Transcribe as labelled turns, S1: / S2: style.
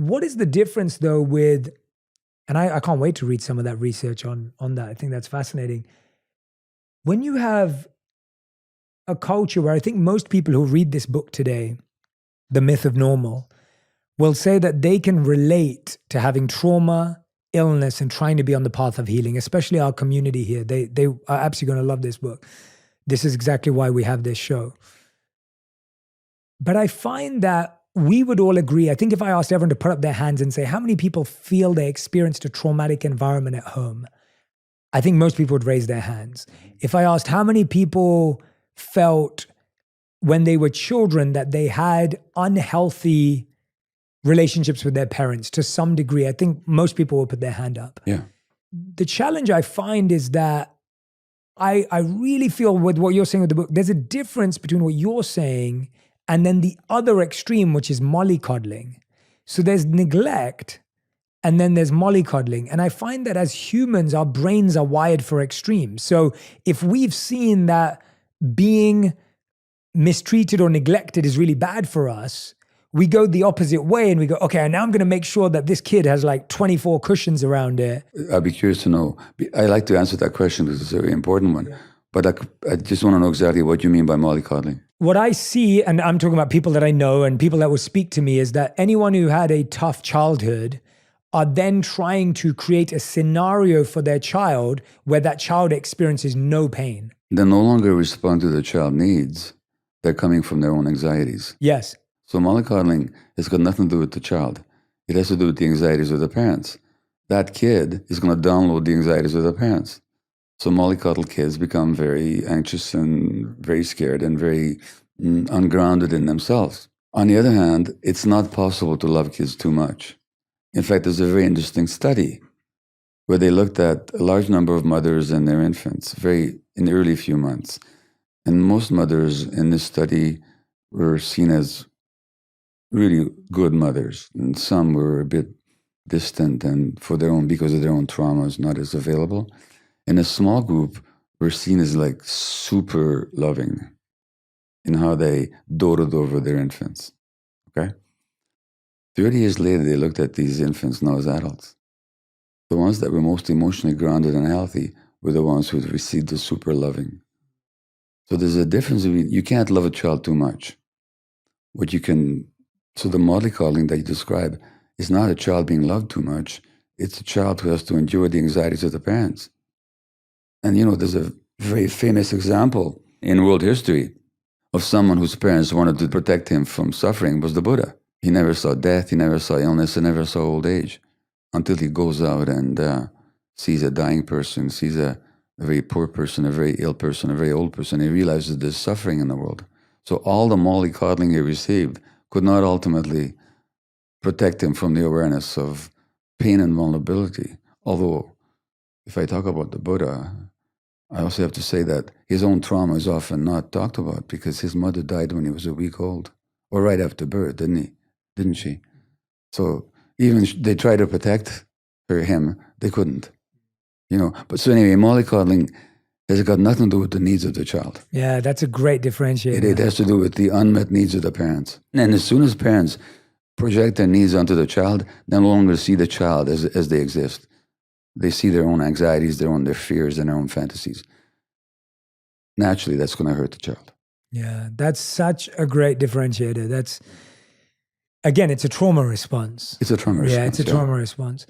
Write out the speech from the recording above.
S1: What is the difference though with, and I can't wait to read some of that research on that. I think that's fascinating. When you have a culture where I think most people who read this book today, The Myth of Normal, will say that they can relate to having trauma, illness, and trying to be on the path of healing, especially our community here. They are absolutely going to love this book. This is exactly why we have this show. But I find that we would all agree, I think if I asked everyone to put up their hands and say, how many people feel they experienced a traumatic environment at home? I think most people would raise their hands. If I asked how many people felt when they were children that they had unhealthy relationships with their parents to some degree, I think most people will put their hand up.
S2: Yeah.
S1: The challenge I find is that I really feel with what you're saying with the book, there's a difference between what you're saying and then the other extreme, which is mollycoddling. So there's neglect and then there's mollycoddling. And I find that as humans, our brains are wired for extremes. So if we've seen that being mistreated or neglected is really bad for us, we go the opposite way and we go, okay, now I'm going to make sure that this kid has like 24 cushions around it.
S2: I'd be curious to know. I like to answer that question because it's a very important one. Yeah. But I just want to know exactly what you mean by mollycoddling.
S1: What I see, and I'm talking about people that I know and people that will speak to me, is that anyone who had a tough childhood are then trying to create a scenario for their child where that child experiences no pain.
S2: They no longer respond to the child's needs. They're coming from their own anxieties.
S1: Yes.
S2: So mollycoddling has got nothing to do with the child. It has to do with the anxieties of the parents. That kid is going to download the anxieties of the parents. So mollycoddle kids become very anxious and very scared and very ungrounded in themselves. On the other hand, it's not possible to love kids too much. In fact, there's a very interesting study where they looked at a large number of mothers and their infants in the early few months. And most mothers in this study were seen as really good mothers, and some were a bit distant and because of their own traumas, not as available. And a small group were seen as like super loving in how they doted over their infants. Okay? 30 years later, they looked at these infants now as adults. The ones that were most emotionally grounded and healthy were the ones who had received the super loving. So there's a difference between, you can't love a child too much. So the mollycoddling that you describe is not a child being loved too much. It's a child who has to endure the anxieties of the parents. And there's a very famous example in world history of someone whose parents wanted to protect him from suffering was the Buddha. He never saw death, he never saw illness, he never saw old age until he goes out and sees a dying person, sees a very poor person, a very ill person, a very old person. He realizes there's suffering in the world. So all the mollycoddling he received could not ultimately protect him from the awareness of pain and vulnerability. Although, if I talk about the Buddha, I also have to say that his own trauma is often not talked about because his mother died when he was a week old, or right after birth, didn't she? So even they tried to protect him, they couldn't. But so anyway, mollycoddling has got nothing to do with the needs of the child.
S1: Yeah, that's a great differentiator.
S2: It has to do with the unmet needs of the parents. And as soon as parents project their needs onto the child, they no longer see the child as they exist. They see their own anxieties, their fears, and their own fantasies. Naturally, that's going to hurt the child.
S1: Yeah, that's such a great differentiator. Again, it's a trauma response.
S2: It's a trauma response.
S1: Yeah, it's a trauma response.